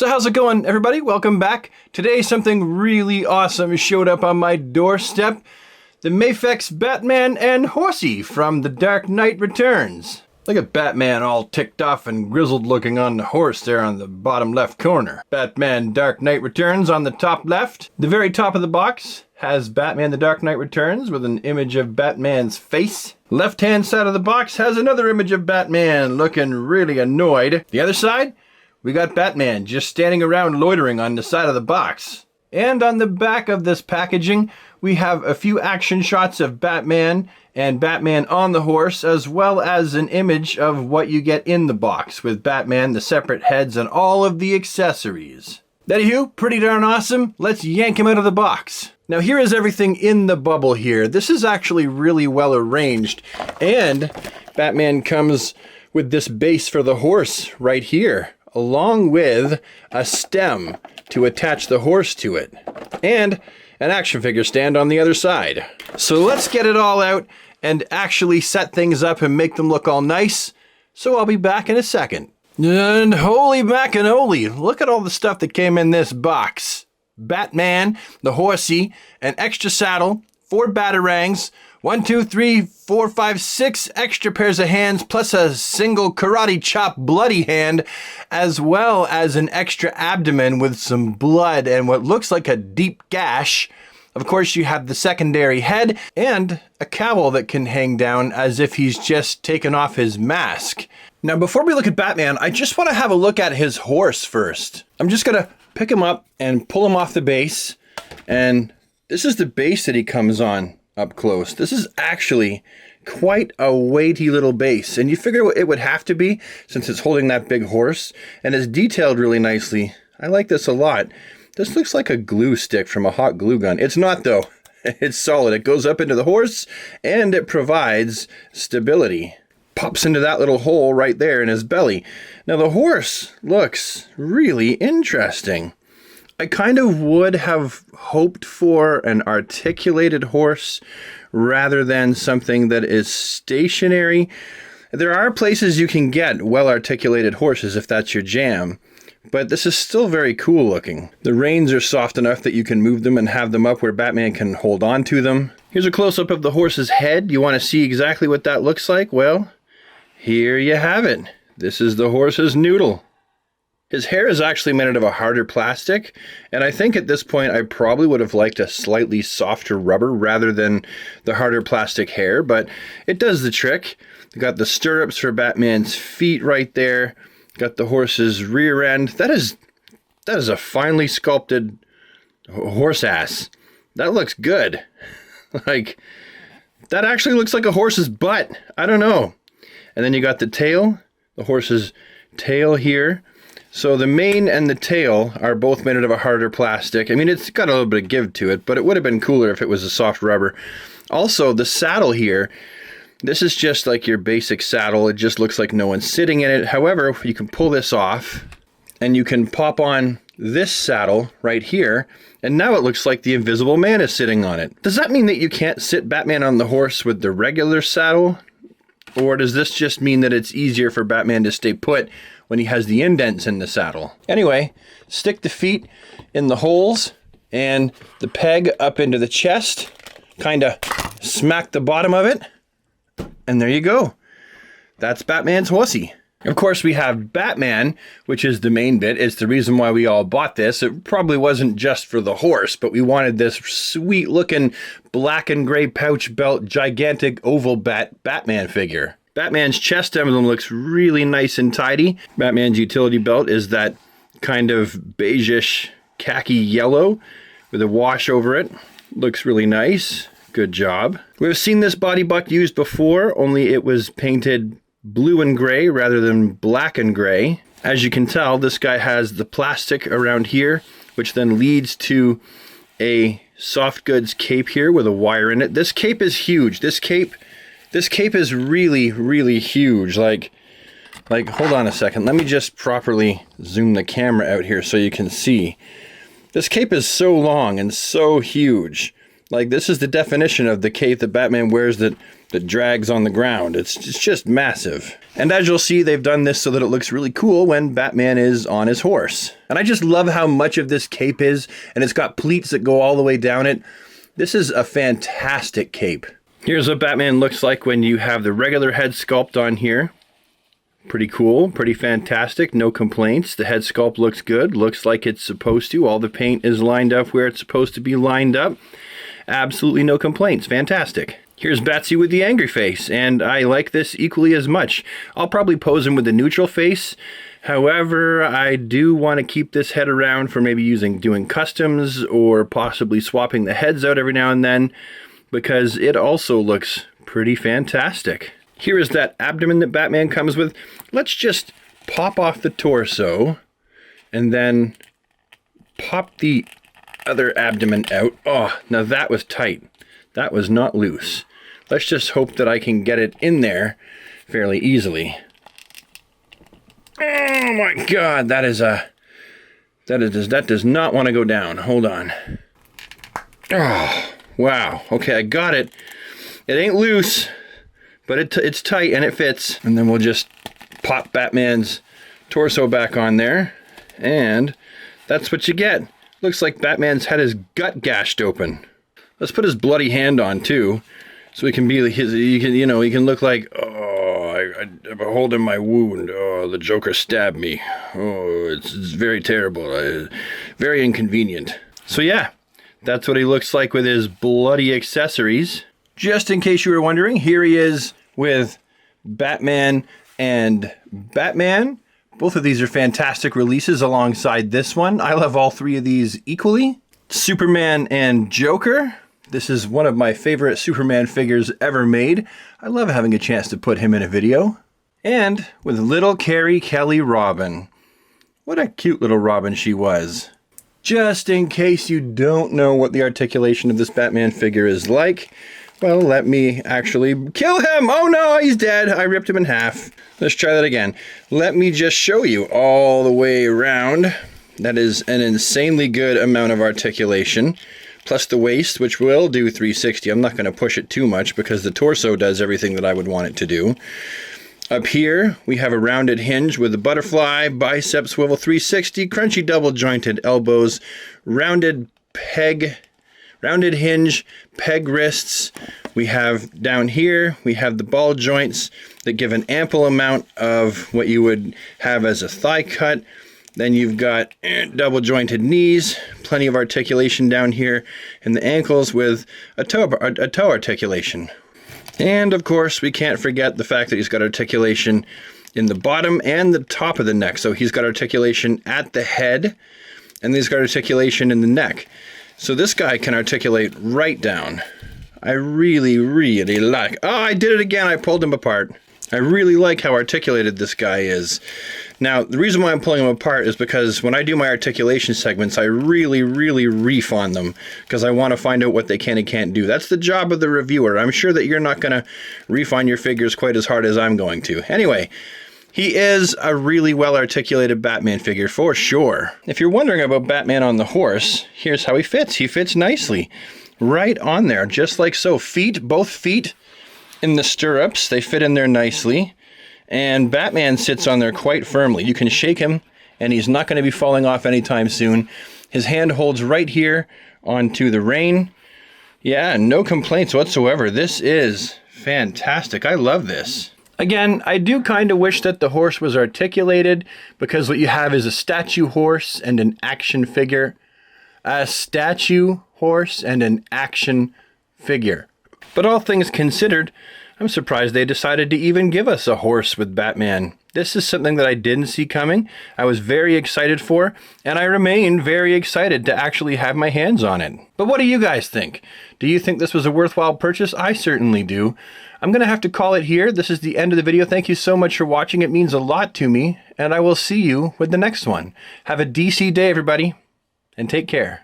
So how's it going, everybody? Welcome back. Today something really awesome showed up on my doorstep. The MAFEX Batman and Horsey from The Dark Knight Returns. Look at Batman all ticked off and grizzled looking on the horse there on the bottom left corner. Batman Dark Knight Returns on the top left. The very top of the box has Batman The Dark Knight Returns with an image of Batman's face. Left hand side of the box has another image of Batman looking really annoyed. The other side, we got Batman just standing around loitering on the side of the box. And on the back of this packaging, we have a few action shots of Batman and Batman on the horse, as well as an image of what you get in the box with Batman, the separate heads, and all of the accessories. Anywho, pretty darn awesome. Let's yank him out of the box. Now here is everything in the bubble here. This is actually really well arranged, and Batman comes with this base for the horse right here, along with a stem to attach the horse to it, and an action figure stand on the other side. So let's get it all out and actually set things up and make them look all nice. So I'll be back in a second. And holy macanoli, look at all the stuff that came in this box. Batman, the Horsey, an extra saddle, 4 batarangs, 1, 2, 3, 4, 5, 6 extra pairs of hands, plus a single karate chop bloody hand, as well as an extra abdomen with some blood and what looks like a deep gash. Of course, you have the secondary head and a cowl that can hang down as if he's just taken off his mask. Now, before we look at Batman, I just want to have a look at his horse first. I'm just going to pick him up and pull him off the base, and this is the base that he comes on up close. This is actually quite a weighty little base, and you figure it would have to be since it's holding that big horse, and it's detailed really nicely. I like this a lot. This looks like a glue stick from a hot glue gun. It's not though. It's solid. It goes up into the horse and it provides stability. Pops into that little hole right there in his belly. Now the horse looks really interesting. I kind of would have hoped for an articulated horse rather than something that is stationary. There are places you can get well-articulated horses if that's your jam, but this is still very cool looking. The reins are soft enough that you can move them and have them up where Batman can hold on to them. Here's a close-up of the horse's head. You want to see exactly what that looks like? Well, here you have it. This is the horse's noodle. His hair is actually made out of a harder plastic, and I think at this point I probably would have liked a slightly softer rubber rather than the harder plastic hair, but it does the trick. You got the stirrups for Batman's feet right there. Got the horse's rear end. That is a finely sculpted horse ass. That looks good. Like, that actually looks like a horse's butt. I don't know. And then you got the tail, the horse's tail here. So the mane and the tail are both made out of a harder plastic. I mean, it's got a little bit of give to it, but it would have been cooler if it was a soft rubber. Also, the saddle here, this is just like your basic saddle. It just looks like no one's sitting in it. However, you can pull this off and you can pop on this saddle right here. And now it looks like the Invisible Man is sitting on it. Does that mean that you can't sit Batman on the horse with the regular saddle? Or does this just mean that it's easier for Batman to stay put when he has the indents in the saddle? Anyway, stick the feet in the holes and the peg up into the chest. Kind of smack the bottom of it. And there you go. That's Batman's horsey. Of course, we have Batman, which is the main bit. It's the reason why we all bought this. It probably wasn't just for the horse, but we wanted this sweet looking black and gray pouch belt, gigantic oval Batman figure. Batman's chest emblem looks really nice and tidy. Batman's utility belt is that kind of beigeish khaki yellow with a wash over it. Looks really nice. Good job. We've seen this body buck used before, only it was painted blue and gray rather than black and gray. As you can tell, this guy has the plastic around here, which then leads to a soft goods cape here with a wire in it. This cape is huge. This cape is really, really huge. Like, hold on a second. Let me just properly zoom the camera out here so you can see. This cape is so long and so huge. Like, this is the definition of the cape that Batman wears that that drags on the ground. It's just massive. And as you'll see, they've done this so that it looks really cool when Batman is on his horse. And I just love how much of this cape is, and it's got pleats that go all the way down it. This is a fantastic cape. Here's what Batman looks like when you have the regular head sculpt on here. Pretty cool, pretty fantastic, no complaints. The head sculpt looks good, looks like it's supposed to. All the paint is lined up where it's supposed to be lined up. Absolutely no complaints, fantastic. Here's Batsy with the angry face, and I like this equally as much. I'll probably pose him with the neutral face. However, I do want to keep this head around for maybe doing customs or possibly swapping the heads out every now and then, because it also looks pretty fantastic. Here is that abdomen that Batman comes with. Let's just pop off the torso and then pop the other abdomen out. Oh, now that was tight. That was not loose. Let's just hope that I can get it in there fairly easily. Oh my God, that does not want to go down. Hold on. Oh, wow. Okay, I got it. It ain't loose, but it's tight and it fits. And then we'll just pop Batman's torso back on there, and that's what you get. Looks like Batman's had his gut gashed open. Let's put his bloody hand on too, so he can be he can look like, oh, I'm holding my wound. Oh, the Joker stabbed me. Oh, it's very terrible. Very inconvenient. So yeah, that's what he looks like with his bloody accessories. Just in case you were wondering, here he is with Batman and Batman. Both of these are fantastic releases alongside this one. I love all three of these equally. Superman and Joker. This is one of my favorite Superman figures ever made. I love having a chance to put him in a video. And with little Carrie Kelly Robin. What a cute little Robin she was. Just in case you don't know what the articulation of this Batman figure is like, well, let me actually kill him. Oh no, he's dead. I ripped him in half. Let's try that again. Let me just show you all the way around. That is an insanely good amount of articulation. Plus the waist, which will do 360. I'm not going to push it too much because the torso does everything that I would want it to do. Up here, we have a rounded hinge with a butterfly, bicep swivel 360, crunchy double jointed elbows, rounded hinge, peg wrists. We have down here, we have the ball joints that give an ample amount of what you would have as a thigh cut. Then you've got double jointed knees, plenty of articulation down here in the ankles with a toe articulation. And of course, we can't forget the fact that he's got articulation in the bottom and the top of the neck. So he's got articulation at the head, and he's got articulation in the neck. So this guy can articulate right down. I really, really like... Oh, I did it again. I pulled him apart. I really like how articulated this guy is. Now, the reason why I'm pulling them apart is because when I do my articulation segments, I really, really reef on them because I want to find out what they can and can't do. That's the job of the reviewer. I'm sure that you're not going to reef on your figures quite as hard as I'm going to. Anyway, he is a really well-articulated Batman figure for sure. If you're wondering about Batman on the horse, here's how he fits. He fits nicely right on there, just like so. Both feet in the stirrups, they fit in there nicely. And Batman sits on there quite firmly. You can shake him, and he's not going to be falling off anytime soon. His hand holds right here onto the rein. Yeah, no complaints whatsoever. This is fantastic. I love this. Again, I do kind of wish that the horse was articulated, because what you have is a statue horse and an action figure. A statue horse and an action figure. But all things considered, I'm surprised they decided to even give us a horse with Batman. This is something that I didn't see coming. I was very excited for, and I remain very excited to actually have my hands on it. But what do you guys think? Do you think this was a worthwhile purchase? I certainly do. I'm going to have to call it here. This is the end of the video. Thank you so much for watching. It means a lot to me, and I will see you with the next one. Have a DC day, everybody, and take care.